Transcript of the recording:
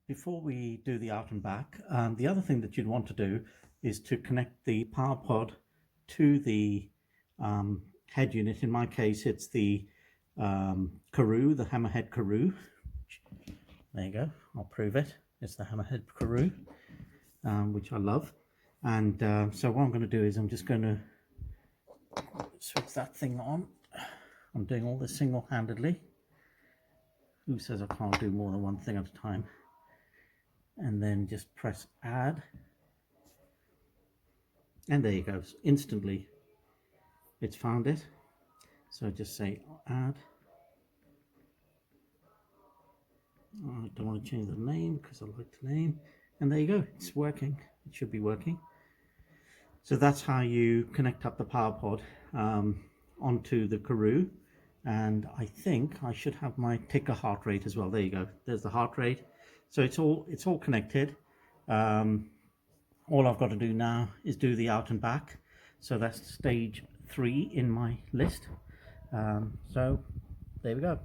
Before we do the out and back, the other thing that you'd want to do is to connect the power pod to the head unit. In my case, it's the Karoo, the Hammerhead Karoo. There you go, I'll prove it. It's the Hammerhead Karoo, which I love. And so what I'm going to do is I'm just going to switch that thing on. I'm doing all this single-handedly. Who says I can't do more than one thing at a time? And then just press add, and there you go. Instantly it's found it. So just say add. I don't want to change the name because I like the name, and there you go, it's working. It should be working. So that's how you connect up the power pod onto the Karoo. And I think I should have my ticker heart rate as well. There you go, there's the heart rate. So it's all connected. All I've got to do now is do the out and back. So that's stage 3 in my list. So there we go.